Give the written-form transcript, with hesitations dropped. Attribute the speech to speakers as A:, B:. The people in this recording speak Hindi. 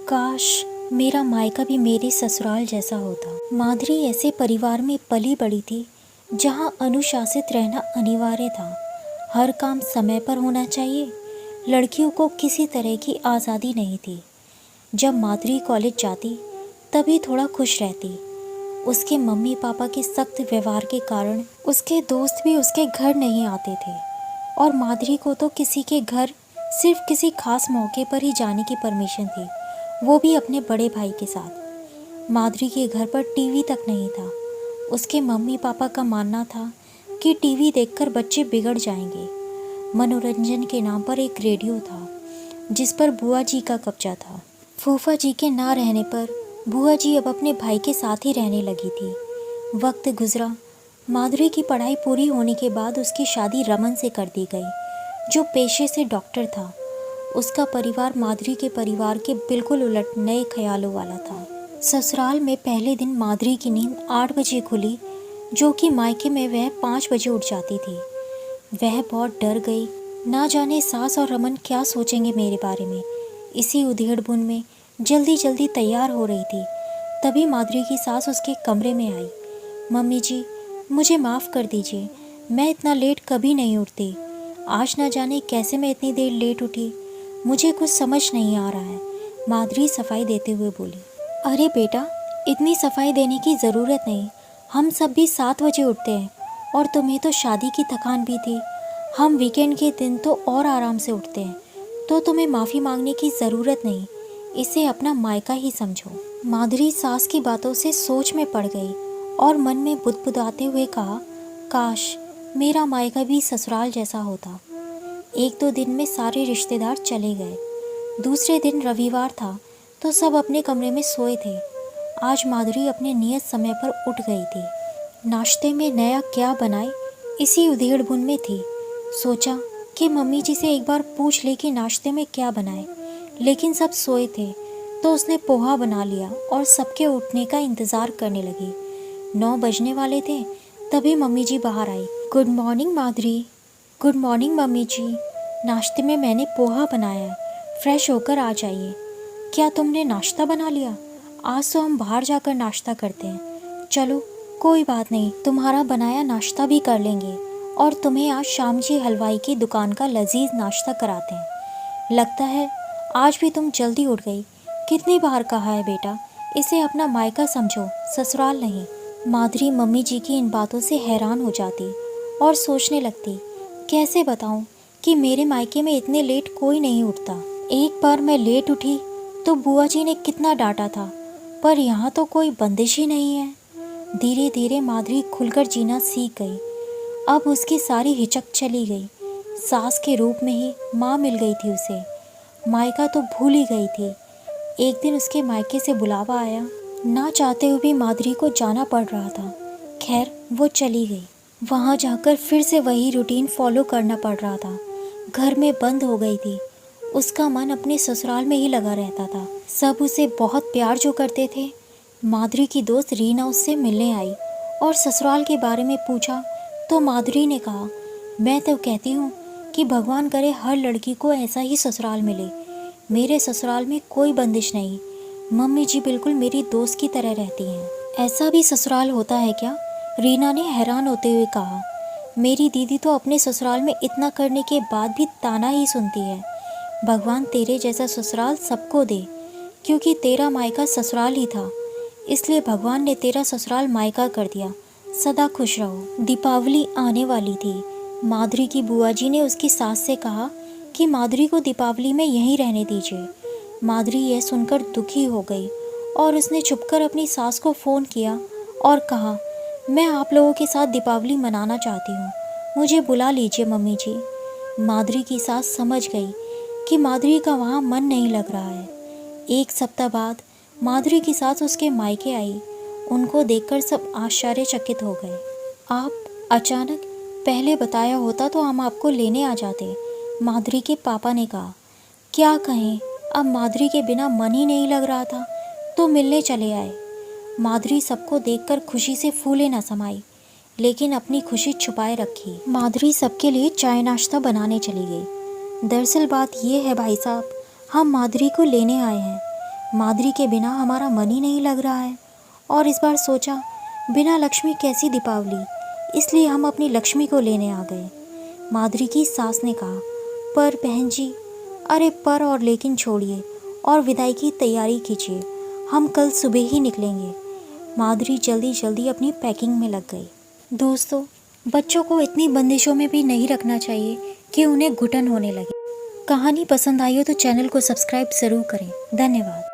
A: काश मेरा मायका भी मेरे ससुराल जैसा होता। माधुरी ऐसे परिवार में पली बड़ी थी जहां अनुशासित रहना अनिवार्य था। हर काम समय पर होना चाहिए। लड़कियों को किसी तरह की आज़ादी नहीं थी। जब माधुरी कॉलेज जाती तभी थोड़ा खुश रहती। उसके मम्मी पापा के सख्त व्यवहार के कारण उसके दोस्त भी उसके घर नहीं आते थे और माधुरी को तो किसी के घर सिर्फ किसी खास मौके पर ही जाने की परमिशन थी, वो भी अपने बड़े भाई के साथ। माधुरी के घर पर टीवी तक नहीं था। उसके मम्मी पापा का मानना था कि टीवी देखकर बच्चे बिगड़ जाएंगे। मनोरंजन के नाम पर एक रेडियो था जिस पर बुआ जी का कब्जा था। फूफा जी के ना रहने पर बुआ जी अब अपने भाई के साथ ही रहने लगी थी। वक्त गुजरा। माधुरी की पढ़ाई पूरी होने के बाद उसकी शादी रमन से कर दी गई, जो पेशे से डॉक्टर था। उसका परिवार माधुरी के परिवार के बिल्कुल उलट नए ख्यालों वाला था। ससुराल में पहले दिन माधुरी की नींद 8 बजे खुली, जो कि मायके में वह 5 बजे उठ जाती थी। वह बहुत डर गई। ना जाने सास और रमन क्या सोचेंगे मेरे बारे में। इसी उधेड़-बुन में जल्दी जल्दी तैयार हो रही थी, तभी माधुरी की सास उसके कमरे में आई। मम्मी जी, मुझे माफ़ कर दीजिए, मैं इतना लेट कभी नहीं उठती। आज ना जाने कैसे मैं इतनी देर लेट उठी, मुझे कुछ समझ नहीं आ रहा है। माधुरी सफाई देते हुए बोली। अरे बेटा, इतनी सफाई देने की ज़रूरत नहीं। हम सब भी 7 बजे उठते हैं और तुम्हें तो शादी की थकान भी थी। हम वीकेंड के दिन तो और आराम से उठते हैं, तो तुम्हें माफ़ी मांगने की ज़रूरत नहीं। इसे अपना मायका ही समझो। माधुरी सास की बातों से सोच में पड़ गई और मन में बुदबुदाते हुए कहा, काश मेरा मायका भी ससुराल जैसा होता। 1-2 दिन में सारे रिश्तेदार चले गए। दूसरे दिन रविवार था तो सब अपने कमरे में सोए थे। आज माधुरी अपने नियत समय पर उठ गई थी। नाश्ते में नया क्या बनाए, इसी उधेड़-बुन में थी। सोचा कि मम्मी जी से एक बार पूछ ले कि नाश्ते में क्या बनाए, लेकिन सब सोए थे तो उसने पोहा बना लिया और सबके उठने का इंतज़ार करने लगी। 9 बजने वाले थे तभी मम्मी जी बाहर आई। गुड मॉर्निंग माधुरी। गुड मॉर्निंग मम्मी जी। नाश्ते में मैंने पोहा बनाया है, फ्रेश होकर आ जाइए। क्या तुमने नाश्ता बना लिया? आज तो हम बाहर जाकर नाश्ता करते हैं। चलो कोई बात नहीं, तुम्हारा बनाया नाश्ता भी कर लेंगे और तुम्हें आज शाम जी हलवाई की दुकान का लजीज नाश्ता कराते हैं। लगता है आज भी तुम जल्दी उठ गई। कितनी बार कहा है बेटा, इसे अपना मायका समझो, ससुराल नहीं। माधुरी मम्मी जी की इन बातों से हैरान हो जाती और सोचने लगती, कैसे बताऊं कि मेरे मायके में इतने लेट कोई नहीं उठता। एक बार मैं लेट उठी तो बुआ जी ने कितना डांटा था, पर यहाँ तो कोई बंदिश ही नहीं है। धीरे धीरे माधुरी खुलकर जीना सीख गई। अब उसकी सारी हिचक चली गई। सास के रूप में ही माँ मिल गई थी उसे। मायका तो भूल ही गई थी। एक दिन उसके मायके से बुलावा आया। ना चाहते हुए भी माधुरी को जाना पड़ रहा था। खैर वो चली गई। वहाँ जाकर फिर से वही रूटीन फॉलो करना पड़ रहा था। घर में बंद हो गई थी। उसका मन अपने ससुराल में ही लगा रहता था। सब उसे बहुत प्यार जो करते थे। माधुरी की दोस्त रीना उससे मिलने आई और ससुराल के बारे में पूछा तो माधुरी ने कहा, मैं तो कहती हूँ कि भगवान करे हर लड़की को ऐसा ही ससुराल मिले। मेरे ससुराल में कोई बंदिश नहीं। मम्मी जी बिल्कुल मेरी दोस्त की तरह रहती हैं। ऐसा भी ससुराल होता है क्या? रीना ने हैरान होते हुए कहा। मेरी दीदी तो अपने ससुराल में इतना करने के बाद भी ताना ही सुनती है। भगवान तेरे जैसा ससुराल सबको दे, क्योंकि तेरा मायका ससुराल ही था, इसलिए भगवान ने तेरा ससुराल मायका कर दिया। सदा खुश रहो। दीपावली आने वाली थी। माधुरी की बुआ जी ने उसकी सास से कहा कि माधुरी को दीपावली में यहीं रहने दीजिए। माधुरी यह सुनकर दुखी हो गई और उसने छुपकर अपनी सास को फ़ोन किया और कहा, मैं आप लोगों के साथ दीपावली मनाना चाहती हूँ, मुझे बुला लीजिए मम्मी जी। माधुरी की सास समझ गई कि माधुरी का वहाँ मन नहीं लग रहा है। 1 सप्ताह बाद माधुरी की सास उसके मायके आई। उनको देखकर सब आश्चर्यचकित हो गए। आप अचानक, पहले बताया होता तो हम आपको लेने आ जाते, माधुरी के पापा ने कहा। क्या कहें, अब माधुरी के बिना मन ही नहीं लग रहा था तो मिलने चले आए। माधुरी सबको देखकर खुशी से फूले न समाई, लेकिन अपनी खुशी छुपाए रखी। माधुरी सबके लिए चाय नाश्ता बनाने चली गई। दरअसल बात यह है भाई साहब, हम माधुरी को लेने आए हैं। माधुरी के बिना हमारा मन ही नहीं लग रहा है। और इस बार सोचा बिना लक्ष्मी कैसी दीपावली, इसलिए हम अपनी लक्ष्मी को लेने आ गए। माधुरी की सास ने कहा, पर बहन जी, अरे पर और लेकिन छोड़िए और विदाई की तैयारी कीजिए, हम कल सुबह ही निकलेंगे। माधुरी जल्दी जल्दी अपनी पैकिंग में लग गई। दोस्तों, बच्चों को इतनी बंदिशों में भी नहीं रखना चाहिए कि उन्हें घुटन होने लगे। कहानी पसंद आई हो तो चैनल को सब्सक्राइब ज़रूर करें। धन्यवाद।